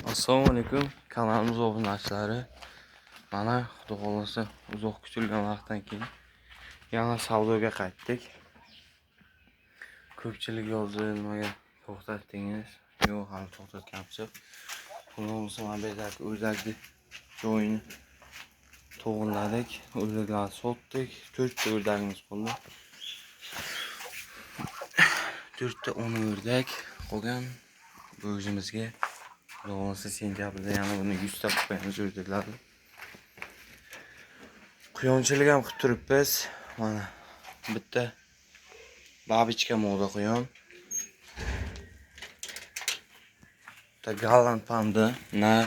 Assalomu alaykum, kanalimiz obunachilari. Mana xudo xolasa uzoq kutilgan vaqtdan keyin yana savdoga qaytdik. Ko'pchilik yozdi, nimaga to'xtatdingiz? Yo'q, hali to'xtatganmiz. Bunisi mana bezak o'zakni joyini to'g'irladik, o'zaklarni sotdik. 4 ta o'rdagimiz qoldi. 4 ta 10 o'rdak qolgan. Bu o'zimizga Doğrusu sentyabrda yana buni 100 ta qo'yamiz o'rdaklarni. Quyonchilik ham qilib turibmiz. Mana bitta babichka moda quyon. Bitta gallant panda nar.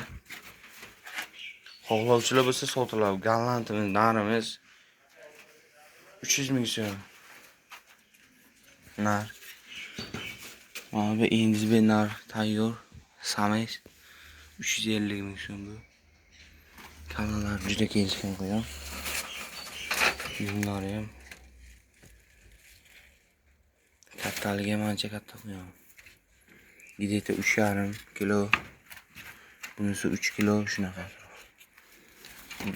Xohlovchilar bo'lsa sotiladi. Gallantimiz narimiz 300 ming so'm. Nar. Mana bu endi nar tayyor. Samays 350 ming so'm bu. Kanalar juda kelishgan quyon. Yunlari ham kattaligi ham ancha katta quyon. Gideta 3,5 kilo. Bunisi 3 kilo shunaqa.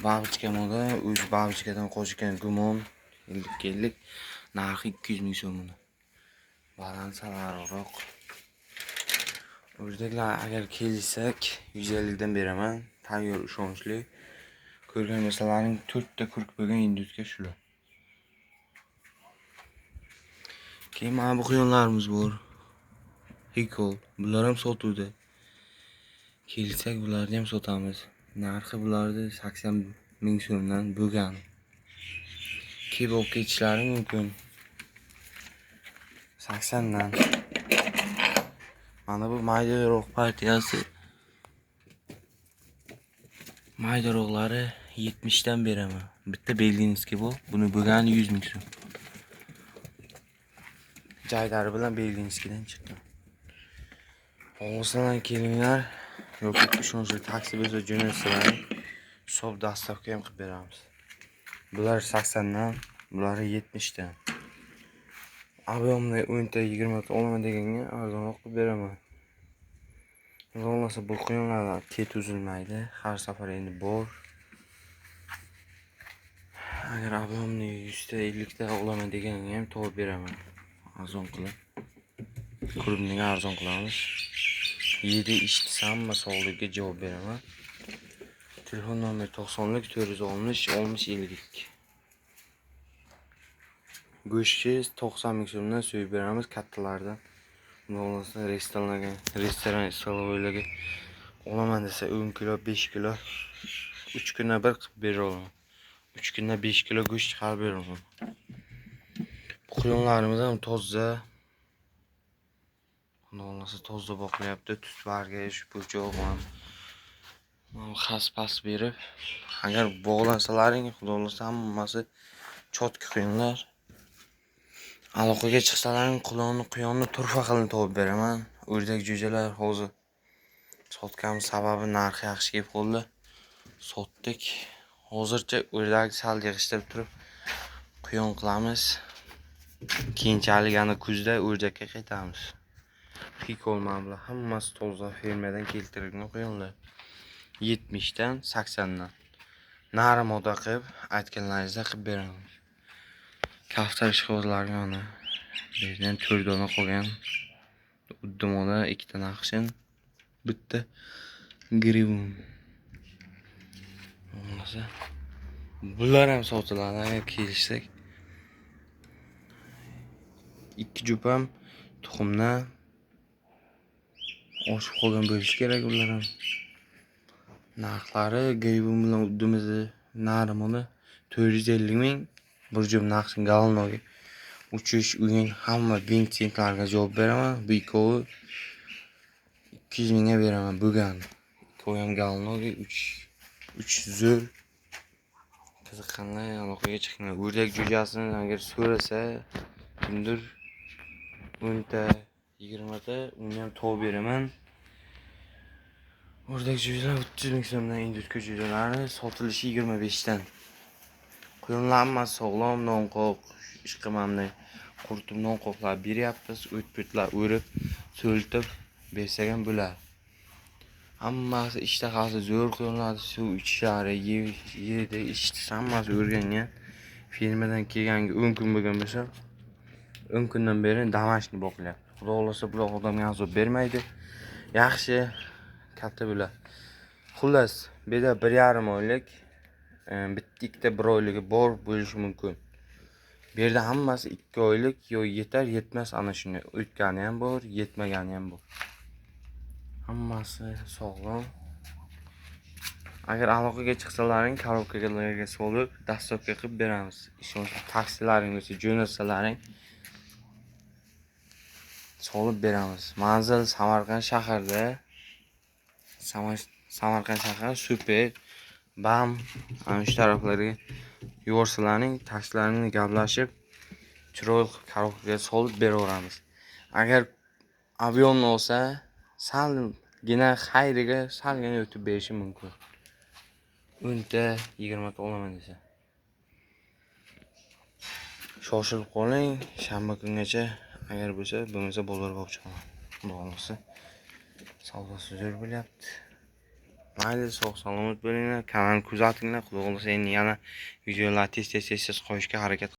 Babichka moda o'z babichkadan qo'shgan gumon 50 narxi 200 ming so'm buni. Balansalarroq. O'rdaklar agar kelsak 150 dan beraman. Tayyor ishonchli. Ko'rgan bo'lsalaring 4 ta kurk bo'lgan indusga shular. Keyin mana bu quyonlarimiz bor. Hikol. Bular ham sotuvda. Kelsak bularni ham sotamiz. Narxi bularni 80 ming so'mdan bo'lgan. Kelib olib ketishlari mumkin. 80 dan. Mana bu maydaroq partiyasi. Maydaroqlari 70 dan beraman. Bitta belginskiy bu. Buni bo'lgani 100 ming so'm. Jaydari bilan belginskiydan chiqqan. Olsadan kelinglar. Yoki ishonchli taksi bo'lsa jo'natsalaring, hisob dastavka ham qilib beramiz. Bular 80 dan, bular 70 dan. Ob'yomni 10 ta 20 ta olaman deganga arzonroq qilib beraman. Bo'lmasa bu quyonlar ket uzilmaydi. Har safar endi bor. Agar ob'yomni 100 ta 50 ta olaman deganga ham topib beraman. Arzon qilib. Klubning arzon qilamiz. 7 ishchi hamma savdoga javob beraman. Telefon nomeri 90lik 460 60 52. Go'shtchi 90 ming so'mdan so'yib beramiz kattalardan. Bo'lmasa restoran stolovoylarga olaman desa 10 kilo 5 kilo 3 kunda bir qilib beraman. 3 kunda 5 kilo go'sht chiqarib beraman. Quyonlarimiz ham toza. Bo'lmasa toza boqilyapti. Tut bargash, po'choq ham. Xas-pas berib, agar bog'lansalaring, xudoolasa hammasi chotki quyonlar. Aloqaga chiqsalaring, quyonni turfa qilib topib beraman. O'rdak jo'jalar hozir sotgan sababi narxi yaxshi kelib qoldi. Sotdik. Hozircha o'rdak sal yig'ishtirib turib quyon qilamiz. Keyinchalik yana kuzda o'rdakka qaytamiz. Hikol mablag' hammasi toza fermadan keltirilgan quyonlar. 70 dan 80 dan. Nari moda qilib aytganlaringizda qilib beraman. Kaftar ishqibozlari mana. Bizdan 4 dona qolgan. Uddimoda 2 ta naqshin, bitta grivun. Bo'lmasa bular ham sotiladi agar kelishsak. 2 jup ham tuxumdan oshib qolgan bo'lishi kerak ular ham. Narxlari grivun bilan uddimizni narimoni 450 ming. Bir jup naqshin galnoga uchish o'yin hamma 1000 sentlarga javob beraman. Bu ikkovi 200 mingga beraman bo'lgan. Ikkovi ham galnoga 3 zo'r. Qiziqqanlar aloqaga chiqinglar. O'rdak jo'jasini agar so'rasa, kimdir 10 ta 20 ta uni ham topib beraman. O'rdak jo'jalar 30 ming so'mdan indusga jo'jalari sotilishi 25 dan. Quyonlar hammasi sog'lom, nonqoq, ishqimamni quritib nonqoqlar beryapmiz. O'tpetlar o'rib, so'ltib bersak ham bo'ladi. Hammasi ishtahasi zo'r qilinadi, suv ichishlari, yeydi, ichdi, hammasi o'rgangan. Firmadan kelganga 10 kun bo'lgan bo'lsa, 10 kundan beri damashni boqilyapti. Xudo xolasa bular odamga azob bermaydi. Yaxshi, katta bular. Xullas, bu yerda 1,5 oylik, bitta ikkita 1 oyligi bor bo'lishi mumkin. Bu yerda hammasi 2 oylik, yo yetar, yetmas ana shunday. O'tgani ham bor, yetmagani ham bor. Hammasi sog'lom. Agar aloqaga chiqsalaring, korobkalarga solib, dasturga qilib beramiz. Ishonch taksilaring bo'lsa, jo'natsalaring solib beramiz. Manzil Samarqand shahrida. Samarqand shahri super. Bam, ana shu taraflarga yuborsalaring, taksilarini gaplashib, chiroyli korobkaga solib beraveramiz. Agar avion olsa, salgina xayriga salgina o'tib berishi mumkin. 10 ta 20 ta olaman desa. Shoshilib qoling, shanba kungacha agar bo'lmasa bozorga olib chiqaman. Xudo xolasa savdosi zo'r bo'lyapti. Mayli, sog' salomat bo'linglar, kanalni kuzatinglar. Xudo xolasa endi yana videolar tez qo'yishga harakat